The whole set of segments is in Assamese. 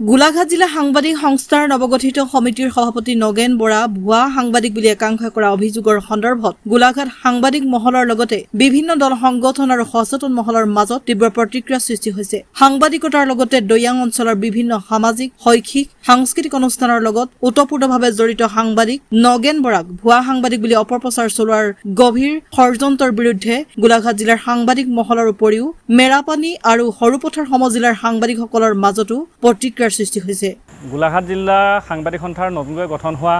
গোলাঘাট জিলা সাংবাদিক সংস্থাৰ নৱগঠিত সমিতিৰ সভাপতি নগেন বৰা ভুৱা সাংবাদিক বুলি একাংশই কৰা অভিযোগৰ সন্দৰ্ভত গোলাঘাট সাংবাদিক মহলৰ লগতে বিভিন্ন দল সংগঠন আৰু সচেতন মহলৰ মাজত তীব্ৰ প্ৰতিক্ৰিয়া সৃষ্টি হৈছে। সাংবাদিকতাৰ লগতে দৈয়াং অঞ্চলৰ বিভিন্ন সামাজিক, শৈক্ষিক, সাংস্কৃতিক অনুষ্ঠানৰ লগত ওতঃপ্ৰোতভাৱে জড়িত সাংবাদিক নগেন বৰাক ভুৱা সাংবাদিক বুলি অপপ্ৰচাৰ চলোৱাৰ গভীৰ ষড়যন্ত্ৰৰ বিৰুদ্ধে গোলাঘাট জিলাৰ সাংবাদিক মহলৰ উপৰিও মেৰাপানী আৰু সৰুপথাৰ সমজিলাৰ সাংবাদিকসকলৰ মাজতো প্ৰতিক্ৰিয়া সৃষ্টি হৈছে। গোলাঘাট জিলা সাংবাদিক সন্থাৰ নতুনকৈ গঠন হোৱা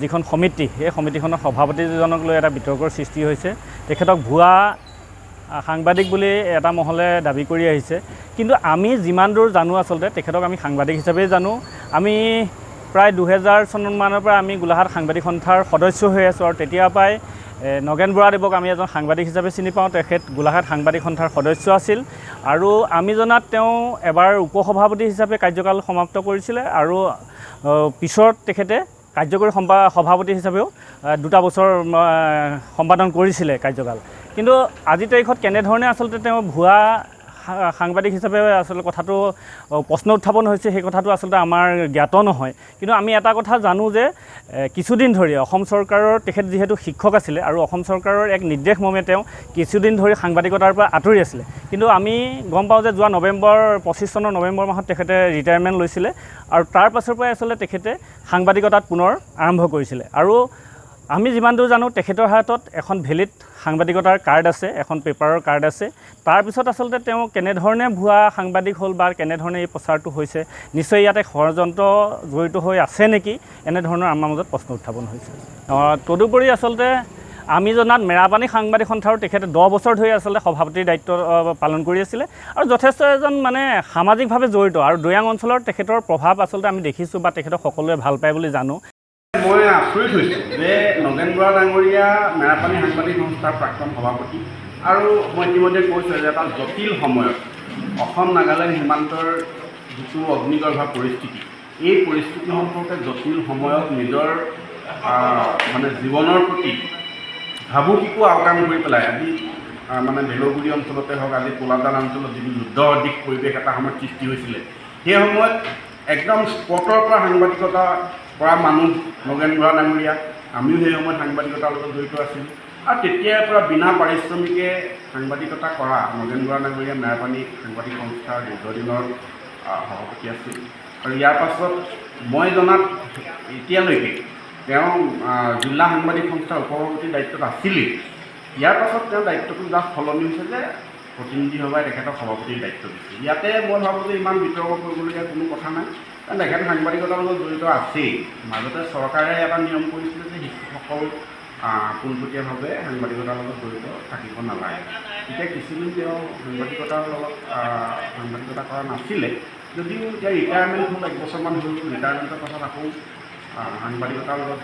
যিখন সমিতি, এই সমিতিখনৰ সভাপতিজনক লৈ এটা বিতৰ্কৰ সৃষ্টি হৈছে। তেখেতক ভুৱা সাংবাদিক বুলি এটা মহলে দাবী কৰি আহিছে, কিন্তু আমি যিমান দূৰ জানো আচলতে তেখেতক আমি সাংবাদিক হিচাপেই জানো। আমি প্ৰায় 2000 চনমানৰ পৰা আমি গোলাঘাট সাংবাদিক সন্থাৰ সদস্য হৈ আছোঁ আৰু তেতিয়াৰ পৰাই নগেন বৰাদেৱক আমি এজন সাংবাদিক হিচাপে চিনি পাওঁ। তেখেত গোলাঘাট সাংবাদিক সন্থাৰ সদস্য আছিল আৰু আমি জনাত তেওঁ এবাৰ উপসভাপতি হিচাপে কাৰ্যকাল সমাপ্ত কৰিছিলে আৰু পিছত তেখেতে কাৰ্যকৰী সভাপতি হিচাপেও 2 বছৰ সম্পাদন কৰিছিলে কাৰ্যকাল। কিন্তু আজিৰ তাৰিখত কেনেধৰণে আচলতে তেওঁ ভুৱা সাংবাদিক হিচাপে আচলতে কথাটো প্ৰশ্ন উত্থাপন হৈছে, সেই কথাটো আচলতে আমাৰ জ্ঞাত নহয়। কিন্তু আমি এটা কথা জানো যে কিছুদিন ধৰি অসম চৰকাৰৰ তেখেত যিহেতু শিক্ষক আছিলে আৰু অসম চৰকাৰৰ এক নিৰ্দেশ মৰ্মে তেওঁ কিছুদিন ধৰি সাংবাদিকতাৰ পৰা আঁতৰি আছিলে। কিন্তু আমি গম পাওঁ যে যোৱা 25 চনৰ নৱেম্বৰ মাহত তেখেতে ৰিটায়াৰমেণ্ট লৈছিলে আৰু তাৰ পাছৰ পৰাই আচলতে তেখেতে সাংবাদিকতাত পুনৰ আৰম্ভ কৰিছিলে। আৰু আমি যিমান দূৰ জানো তেখেতৰ হাতত এখন ভেলিড সাংবাদিকতাৰ কাৰ্ড আছে, এখন পেপাৰৰ কাৰ্ড আছে। তাৰপিছত আচলতে তেওঁ কেনেধৰণে ভুৱা সাংবাদিক হ'ল বা কেনেধৰণে এই প্ৰচাৰটো হৈছে, নিশ্চয় ইয়াতে ষড়যন্ত্ৰ জড়িত হৈ আছে নেকি, এনেধৰণৰ আমাৰ মাজত প্ৰশ্ন উত্থাপন হৈছে। তদুপৰি আচলতে আমি জনাত মেৰাপানী সাংবাদিক সন্থাৰ তেখেতে 10 বছৰ ধৰি আচলতে সভাপতিৰ দায়িত্ব পালন কৰি আছিলে আৰু যথেষ্ট এজন সামাজিকভাৱে জড়িত আৰু দৈয়াং অঞ্চলৰ তেখেতৰ প্ৰভাৱ আচলতে আমি দেখিছোঁ বা তেখেতক সকলোৱে ভাল পায় বুলি জানো। মই আচৰিত হৈছোঁ যে নগেন বৰা ডাঙৰীয়া মেৰাপানী সাংবাদিক সংস্থাৰ প্ৰাক্তন সভাপতি, আৰু মই ইতিমধ্যে কৈছোঁ যে এটা জটিল সময়ত অসম নাগালেণ্ড সীমান্তৰ যিটো অগ্নিগৰ্ভ পৰিস্থিতি, এই পৰিস্থিতি সম্পৰ্কে জটিল সময়ত নিজৰ জীৱনৰ প্ৰতি ভাবুকিকো আওকাণ কৰি পেলাই আজি ভেলগুৰি অঞ্চলতে হওক, আজি কোলাদাল অঞ্চলত যিটো যুদ্ধ অধিক পৰিৱেশ এটা সময়ত সৃষ্টি হৈছিলে, সেই সময়ত একদম স্পটৰ পৰা সাংবাদিকতা কৰা মানুহ নগেন বৰা ডাঙৰীয়া। আমিও সেই সময়ত সাংবাদিকতাৰ লগত জড়িত আছিলোঁ আৰু তেতিয়াৰ পৰা বিনা পাৰিশ্ৰমিকে সাংবাদিকতা কৰা নগেন বৰা ডাঙৰীয়া মেৰাপানী সাংবাদিক সংস্থাৰ দীৰ্ঘদিনৰ সভাপতি আছিল। আৰু ইয়াৰ পাছত মই জনাত এতিয়ালৈকে তেওঁ জিলা সাংবাদিক সংস্থাৰ উপসভাপতিৰ দায়িত্বত আছিলেই। ইয়াৰ পাছত তেওঁ দায়িত্বটো জাষ্ট সলনি হৈছে যে প্ৰতিনিধি সভাই তেখেতক সভাপতিৰ দায়িত্ব দিছে। ইয়াতে মই ভাবোঁ যে ইমান বিতৰ্ক কৰিবলগীয়া কোনো কথা নাই, কাৰণ তেখেত সাংবাদিকতাৰ লগত জড়িত আছেই। মাজতে চৰকাৰে এটা নিয়ম কৰিছিলে যে শিশুসকল পোনপটীয়াভাৱে সাংবাদিকতাৰ লগত জড়িত থাকিব নালাগে। এতিয়া কিছুদিন তেওঁ সাংবাদিকতাৰ লগত সাংবাদিকতা কৰা নাছিলে, যদিও এতিয়া ৰিটায়াৰমেণ্ট হ'ল, 1 বছৰমান হ'ল। ৰিটায়াৰমেণ্টৰ পাছত আকৌ সাংবাদিকতাৰ লগত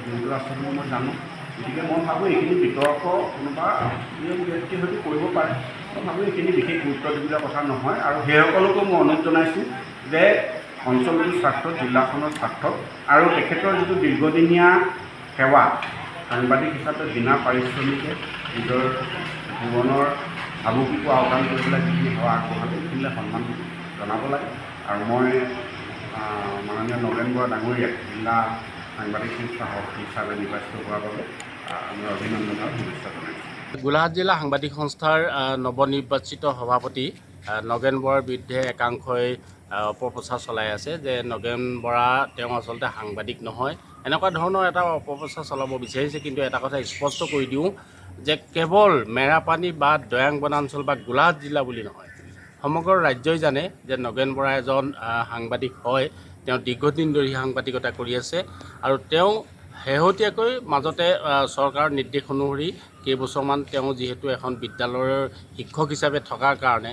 জড়িত আছে বুলি মই জানো। গতিকে মই ভাবোঁ এইখিনি বিতৰ্ক কোনোবা ব্যক্তিয়ে হয়তো কৰিব পাৰে। মই ভাবোঁ এইখিনি বিশেষ গুৰুত্ব দিবলগীয়া কথা নহয়। আৰু সেইসকলকো মই অনুৰোধ জনাইছোঁ যে অঞ্চলটোৰ স্বাৰ্থত, জিলাখনৰ স্বাৰ্থত আৰু তেখেতৰ যিটো দীৰ্ঘদিনীয়া সেৱা সাংবাদিক হিচাপে বিনা পাৰিশ্ৰমিকে নিজৰ জীৱনৰ ভাবুকিকো আওকাণ কৰি পেলাই যিখিনি সেৱা আগবঢ়ালে সেইখিনিলে সন্মান জনাব লাগে। আৰু মই মাননীয় নগেন বৰা ডাঙৰীয়াক জিলা সাংবাদিক সংস্থা সভাপতি হিচাপে নিৰ্বাচিত হোৱাৰ বাবে আমি অভিনন্দন আৰু শুভেচ্ছা জনাইছোঁ। গোলাঘাট জিলা সাংবাদিক সংস্থাৰ নৱনিৰ্বাচিত সভাপতি নগেন বৰাৰ বিৰুদ্ধে একাংশই অপপ্ৰচাৰ চলাই আছে যে নগেন বৰা তেওঁ আচলতে সাংবাদিক নহয়, এনেকুৱা ধৰণৰ এটা অপপ্ৰচাৰ চলাব বিচাৰিছে। কিন্তু এটা কথা স্পষ্ট কৰি দিওঁ যে কেৱল মেৰাপানী বা দৈয়াং বনাঞ্চল বা গোলাঘাট জিলা বুলি নহয়, সমগ্ৰ ৰাজ্যই জানে যে নগেন বৰা এজন সাংবাদিক হয়। তেওঁ দীৰ্ঘদিন ধৰি সাংবাদিকতা কৰি আছে আৰু তেওঁ শেহতীয়াকৈ মাজতে চৰকাৰৰ নিৰ্দেশ অনুসৰি কেইবছৰমান তেওঁ যিহেতু এখন বিদ্যালয়ৰ শিক্ষক হিচাপে থকাৰ কাৰণে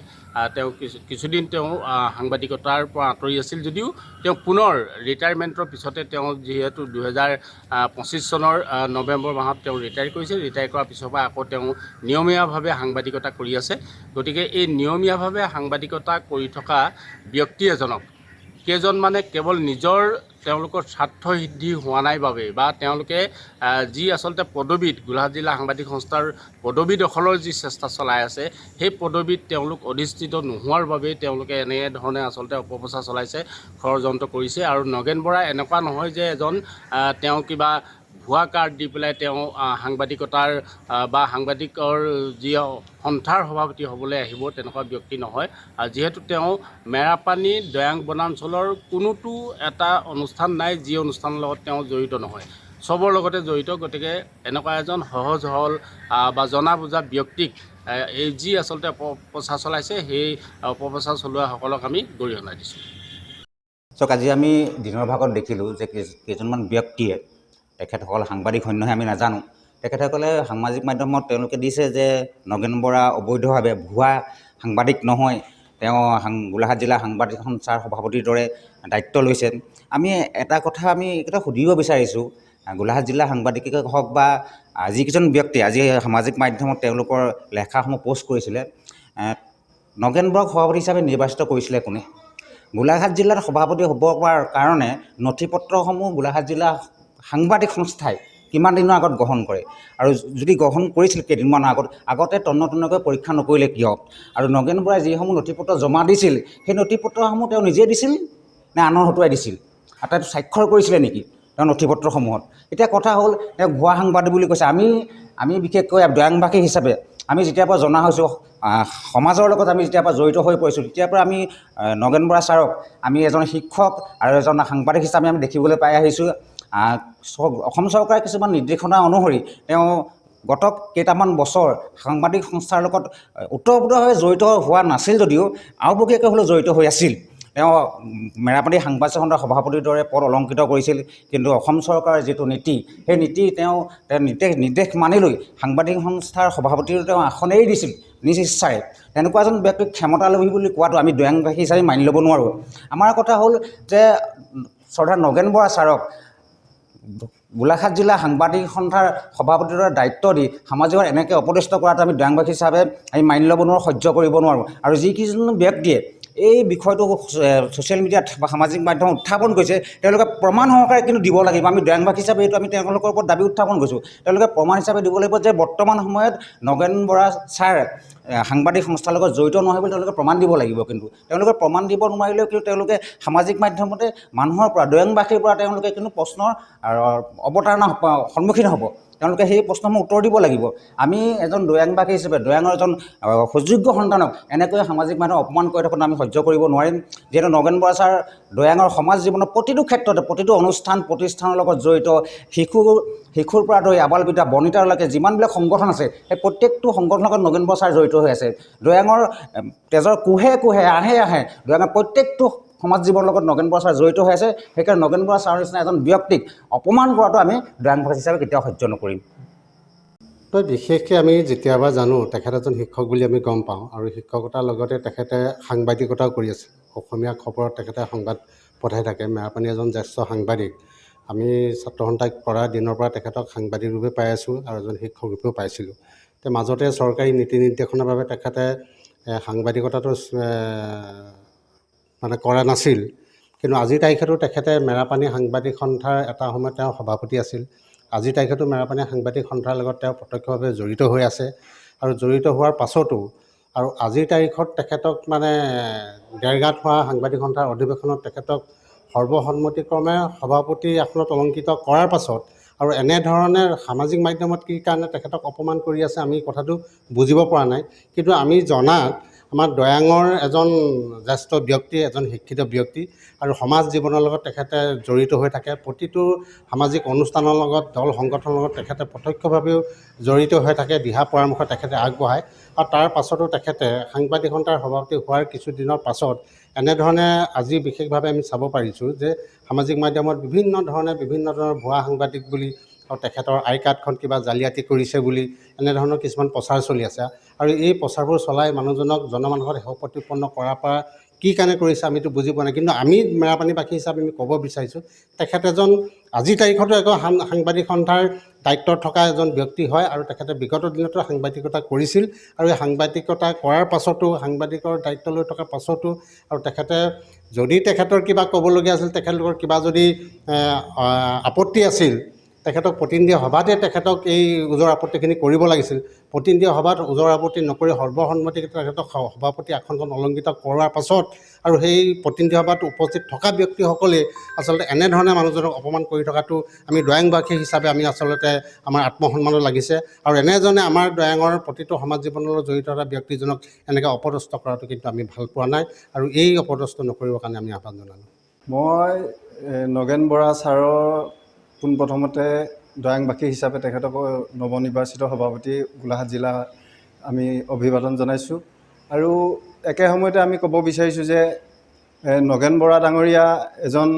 তেওঁ কিছুদিন তেওঁ সাংবাদিকতাৰ পৰা আঁতৰি আছিল, যদিও তেওঁ পুনৰ ৰিটায়াৰমেণ্টৰ পিছতে তেওঁ যিহেতু 2025 চনৰ নৱেম্বৰ মাহত তেওঁ ৰিটায়াৰ কৰিছে। ৰিটায়াৰ কৰাৰ পিছৰ পৰা আকৌ তেওঁ নিয়মীয়াভাৱে সাংবাদিকতা কৰি আছে। গতিকে এই নিয়মীয়াভাৱে সাংবাদিকতা কৰি থকা ব্যক্তি এজনক কেইজনমানে কেৱল নিজৰ তেওঁলোকৰ স্বাৰ্থ সিদ্ধি হোৱা নাই বাবে বা তেওঁলোকে যি আচলতে পদবীত গোলাঘাট জিলা সাংবাদিক সংস্থাৰ পদবী দখলৰ যি চেষ্টা চলাই আছে সেই পদবীত তেওঁলোক অধিষ্ঠিত নোহোৱাৰ বাবেই তেওঁলোকে এনেধৰণে আচলতে অপপ্ৰচাৰ চলাইছে, ষড়যন্ত্ৰ কৰিছে। আৰু নগেন বৰা এনেকুৱা নহয় যে তেওঁ কিবা ভুৱা কাৰ্ড দি পেলাই তেওঁ সাংবাদিকতাৰ বা সাংবাদিকৰ যি সন্থাৰ সভাপতি হ'বলৈ আহিব তেনেকুৱা ব্যক্তি নহয়। যিহেতু তেওঁ মেৰাপানী দৈয়াং বনাঞ্চলৰ কোনোটো এটা অনুষ্ঠান নাই যি অনুষ্ঠানৰ লগত তেওঁ জড়িত নহয়, চবৰ লগতে জড়িত। গতিকে এনেকুৱা এজন সহজ সৰল বা জনা বুজা ব্যক্তিক এই যি আচলতে অপপ্ৰচাৰ চলাইছে সেই অপপ্ৰচাৰ চলোৱাসকলক আমি গৰিহণা দিছোঁ। চাওক, আজি আমি দিনৰ ভাগত দেখিলোঁ যে কেইজনমান ব্যক্তিয়ে, তেখেতসকল সাংবাদিক সৈন্যহে আমি নাজানো, তেখেতসকলে সামাজিক মাধ্যমত তেওঁলোকে দিছে যে নগেন বৰা অবৈধভাৱে ভুৱা সাংবাদিক নহয়, তেওঁ গোলাঘাট জিলা সাংবাদিক সংস্থাৰ সভাপতিৰ দৰে দায়িত্ব লৈছে। আমি এটা সুধিব বিচাৰিছোঁ, গোলাঘাট জিলা সাংবাদিকে হওক বা যিকেইজন ব্যক্তি আজি সামাজিক মাধ্যমত তেওঁলোকৰ লেখাসমূহ পোষ্ট কৰিছিলে, নগেন বৰাক সভাপতি হিচাপে নিৰ্বাচিত কৰিছিলে কোনে? গোলাঘাট জিলাৰ সভাপতি হ'ব পৰাৰ কাৰণে নথি পত্ৰসমূহ গোলাঘাট জিলা সাংবাদিক সংস্থাই কিমান দিনৰ আগত গ্ৰহণ কৰে, আৰু যদি গ্ৰহণ কৰিছিল কেইদিনমানৰ আগতে তন্নতন্নকৈ পৰীক্ষা নকৰিলে কিয়? আৰু নগেন বৰাই যিসমূহ নথি পত্ৰ জমা দিছিল সেই নথি পত্ৰসমূহ তেওঁ নিজে দিছিল নে আনৰ হতুৱাই দিছিল? আৰু তাত স্বাক্ষৰ কৰিছিলে নেকি তেওঁ নথি পত্ৰসমূহত? এতিয়া কথা হ'ল, তেওঁ ভুৱা সাংবাদিক বুলি কৈছে। আমি বিশেষকৈ দৈয়াংবাসী হিচাপে আমি যেতিয়াৰ পৰা জনা হৈছোঁ, সমাজৰ লগত আমি যেতিয়াৰ পৰা জড়িত হৈ পৰিছোঁ, তেতিয়াৰ পৰা আমি নগেন বৰা ছাৰক আমি এজন শিক্ষক আৰু এজন সাংবাদিক হিচাপে আমি দেখিবলৈ পাই আহিছোঁ। অসম চৰকাৰে কিছুমান নিৰ্দেশনা অনুসৰি তেওঁ গত কেইটামান বছৰ সাংবাদিক সংস্থাৰ লগত ওতঃপ্ৰোতভাৱে জড়িত হোৱা নাছিল যদিও আওপকীয়াকৈ হ'লেও জড়িত হৈ আছিল। তেওঁ মেৰাপানী সাংবাদিক সংস্থাৰ সভাপতিৰ দৰে পদ অলংকৃত কৰিছিল, কিন্তু অসম চৰকাৰৰ যিটো নীতি, সেই নীতি তেওঁ নিৰ্দেশ মানি লৈ সাংবাদিক সংস্থাৰ সভাপতিৰ তেওঁ আসন এৰি দিছিল নিজ ইচ্ছাৰে। তেনেকুৱা এজন ব্যক্তিক ক্ষমতালোভী বুলি কোৱাটো আমি দৈয়াংবাসী হিচাপে মানি ল'ব নোৱাৰোঁ। আমাৰ কথা হ'ল যে শ্ৰদ্ধা নগেন বৰা ছাৰক গোলাঘাট জিলা সাংবাদিক সন্থাৰ সভাপতিৰ দৰে দায়িত্ব দি সামাজিকত এনেকৈ অপদস্থ কৰাটো আমি দৈয়াংবাসী হিচাপে আমি মানি ল'ব নোৱাৰোঁ, সহ্য কৰিব নোৱাৰোঁ। আৰু যিকেইজন ব্যক্তিয়ে এই বিষয়টো ছ'চিয়েল মিডিয়াত বা সামাজিক মাধ্যমত উত্থাপন কৰিছে, তেওঁলোকে প্ৰমাণ সহকাৰে কিন্তু দিব লাগিব। আমি দৈয়াংবাসী হিচাপে এইটো আমি তেওঁলোকৰ ওপৰত দাবী উত্থাপন কৰিছোঁ। তেওঁলোকে প্ৰমাণ হিচাপে দিব লাগিব যে বৰ্তমান সময়ত নগেন বৰা ছাৰ সাংবাদিক সংস্থাৰ লগত জড়িত নহয় বুলি তেওঁলোকে প্ৰমাণ দিব লাগিব। কিন্তু তেওঁলোকে প্ৰমাণ দিব নোৱাৰিলেও কিন্তু তেওঁলোকে সামাজিক মাধ্যমতে মানুহৰ পৰা, দৈয়াংবাসীৰ পৰা তেওঁলোকে কিন্তু প্ৰশ্নৰ অৱতাৰণা সন্মুখীন হ'ব। তেওঁলোকে সেই প্ৰশ্নসমূহ উত্তৰ দিব লাগিব। আমি এজন দৈয়াংবাসী হিচাপে দৈয়াঙৰ এজন সুযোগ্য সন্তানক এনেকৈ সামাজিক মাধ্যমত অপমান কৰি থাকোঁতে আমি সহ্য কৰিব নোৱাৰিম। যিহেতু নগেন বৰা ছাৰ দৈয়াঙৰ সমাজ জীৱনৰ প্ৰতিটো ক্ষেত্ৰতে, প্ৰতিটো অনুষ্ঠান প্ৰতিষ্ঠানৰ লগত জড়িত, শিশুৰ পৰা ধৰি আবাল বৃদ্ধা বনিতালৈকে যিমানবিলাক সংগঠন আছে, সেই প্ৰত্যেকটো সংগঠনৰ লগত নগেন বৰা ছাৰ জড়িত হৈ আছে। দৈয়াঙৰ তেজৰ কোহে কোহে আহে দৈয়াঙৰ প্ৰত্যেকটো সমাজ জীৱনৰ লগত নগেন বৰা ছাৰ জড়িত হৈ আছে। সেইকাৰণে নগেন বৰা ছাৰৰ নিচিনা এজন ব্যক্তিক অপমান কৰাটো আমি দৈয়াংবাসী হিচাপে কেতিয়াও সহ্য নকৰিম। তই বিশেষকৈ আমি যেতিয়াবা জানো তেখেত এজন শিক্ষক বুলি আমি গম পাওঁ, আৰু শিক্ষকতাৰ লগতে তেখেতে সাংবাদিকতাও কৰি আছে। অসমীয়া খবৰত তেখেতে সংবাদ পঠাই থাকে। মেৰাপানী এজন জ্যেষ্ঠ সাংবাদিক। আমি ছাত্ৰ সন্থাক পঢ়া দিনৰ পৰা তেখেতক সাংবাদিক ৰূপে পাই আছোঁ আৰু এজন শিক্ষক ৰূপেও পাইছিলোঁ। তো মাজতে চৰকাৰী নীতি নিৰ্দেশনাৰ বাবে তেখেতে সাংবাদিকতাটো কৰা নাছিল। কিন্তু আজিৰ তাৰিখতো তেখেতে মেৰাপানী সাংবাদিক সন্থাৰ এটা সময়ত তেওঁ সভাপতি আছিল। আজিৰ তাৰিখতো মেৰাপানী সাংবাদিক সন্থাৰ লগত তেওঁ প্ৰত্যক্ষভাৱে জড়িত হৈ আছে। আৰু জড়িত হোৱাৰ পাছতো আৰু আজিৰ তাৰিখত তেখেতক ডেৰগাঁৱত হোৱা সাংবাদিক সন্থাৰ অধিৱেশনত তেখেতক সৰ্বসন্মতিক্ৰমে সভাপতি আসনত অলংকৃত কৰাৰ পাছত আৰু এনেধৰণে সামাজিক মাধ্যমত কি কাৰণে তেখেতক অপমান কৰি আছে আমি কথাটো বুজিব পৰা নাই। কিন্তু আমি জনাত আমাৰ দৈয়াঙৰ এজন জ্যেষ্ঠ ব্যক্তি, এজন শিক্ষিত ব্যক্তি, আৰু সমাজ জীৱনৰ লগত তেখেতে জড়িত হৈ থাকে। প্ৰতিটো সামাজিক অনুষ্ঠানৰ লগত, দল সংগঠনৰ লগত তেখেতে প্ৰত্যক্ষভাৱেও জড়িত হৈ থাকে। দিহা পৰামৰ্শ তেখেতে আগবঢ়ায়। আৰু তাৰ পাছতো তেখেতে সাংবাদিক সন্থাৰ সভাপতি হোৱাৰ কিছুদিনৰ পাছত এনেধৰণে আজি বিশেষভাৱে আমি চাব পাৰিছোঁ যে সামাজিক মাধ্যমত বিভিন্ন ধৰণৰ ভুৱা সাংবাদিক বুলি আৰু তেখেতৰ আই কাৰ্ডখন কিবা জালিয়াতি কৰিছে বুলি এনেধৰণৰ কিছুমান প্ৰচাৰ চলি আছে। আৰু এই প্ৰচাৰবোৰ চলাই মানুহজনক জনমানসত সেৱা প্ৰতিপন্ন কৰাৰ পৰা কি কাৰণে কৰিছে আমিতো বুজি পোৱা নাই। কিন্তু আমি মেৰাপানীবাসী হিচাপে আমি ক'ব বিচাৰিছোঁ তেখেত এজন আজিৰ তাৰিখতো একো সাংবাদিক সন্থাৰ দায়িত্বত থকা এজন ব্যক্তি হয় আৰু তেখেতে বিগত দিনতো সাংবাদিকতা কৰিছিল আৰু এই সাংবাদিকতা কৰাৰ পাছতো সাংবাদিকৰ দায়িত্ব লৈ থকাৰ পাছতো আৰু তেখেতে যদি তেখেতৰ কিবা ক'বলগীয়া আছিল তেখেতলোকৰ কিবা যদি আপত্তি আছিল তেখেতক প্ৰতিনিধি সভাতে তেখেতক এই ওজৰ আপত্তিখিনি কৰিব লাগিছিল প্ৰতিনিধি সভাত ওজৰ আপত্তি নকৰি সৰ্বসন্মতিতে তেখেতক সভাপতি আসনখন অলংকৃত কৰাৰ পাছত আৰু সেই প্ৰতিনিধি সভাত উপস্থিত থকা ব্যক্তিসকলে আচলতে এনেধৰণে মানুহজনক অপমান কৰি থকাটো আমি দৈয়াংবাসী হিচাপে আমি আচলতে আমাৰ আত্মসন্মানো লাগিছে আৰু এনেজনে আমাৰ দৈয়াঙৰ প্ৰতিটো সমাজ জীৱনৰ লগত জড়িত থকা ব্যক্তিজনক এনেকৈ অপদস্থ কৰাটো কিন্তু আমি ভাল পোৱা নাই আৰু এই অপদস্থ নকৰিবৰ কাৰণে আমি আহ্বান জনালোঁ। মই নগেন বৰা ছাৰৰ পোনপ্ৰথমতে দৈয়াংবাসী হিচাপে তেখেতক নৱনিৰ্বাচিত সভাপতি গোলাঘাট জিলা আমি অভিবাদন জনাইছোঁ আৰু একে সময়তে আমি ক'ব বিচাৰিছোঁ যে নগেন বৰা ডাঙৰীয়া এজন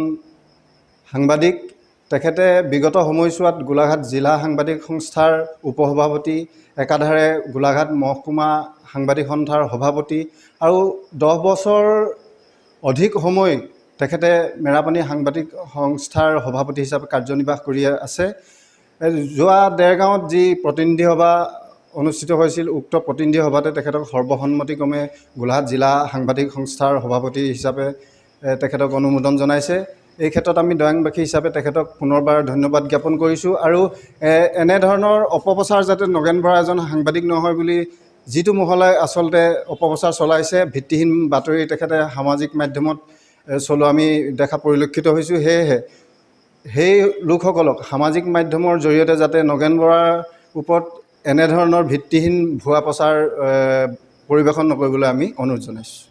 সাংবাদিক। তেখেতে বিগত সময়ছোৱাত গোলাঘাট জিলা সাংবাদিক সংস্থাৰ উপসভাপতি, একাধাৰে গোলাঘাট মহকুমা সাংবাদিক সন্থাৰ সভাপতি আৰু 10 বছৰ অধিক সময় তেখেতে মেৰাপানী সাংবাদিক সংস্থাৰ সভাপতি হিচাপে কাৰ্যনিৰ্বাহ কৰি আছে। যোৱা দেৰগাঁৱত যি প্ৰতিনিধি সভা অনুষ্ঠিত হৈছিল উক্ত প্ৰতিনিধি সভাতে তেখেতক সৰ্বসন্মতিক্ৰমে গোলাঘাট জিলা সাংবাদিক সংস্থাৰ সভাপতি হিচাপে তেখেতক অনুমোদন জনাইছে। এই ক্ষেত্ৰত আমি দৈয়াংবাসী হিচাপে তেখেতক পুনৰবাৰ ধন্যবাদ জ্ঞাপন কৰিছোঁ আৰু এনেধৰণৰ অপপ্ৰচাৰ যাতে নগেন বৰা এজন সাংবাদিক নহয় বুলি যিটো মহলে আচলতে অপপ্ৰচাৰ চলাইছে, ভিত্তিহীন বাতৰি তেখেতে সামাজিক মাধ্যমত চলোৱা আমি দেখা পৰিলক্ষিত হৈছোঁ। সেয়েহে সেই লোকসকলক সামাজিক মাধ্যমৰ জৰিয়তে যাতে নগেন বৰাৰ ওপৰত এনেধৰণৰ ভিত্তিহীন ভুৱা প্ৰচাৰ পৰিৱেশন নকৰিবলৈ আমি অনুৰোধ জনাইছোঁ।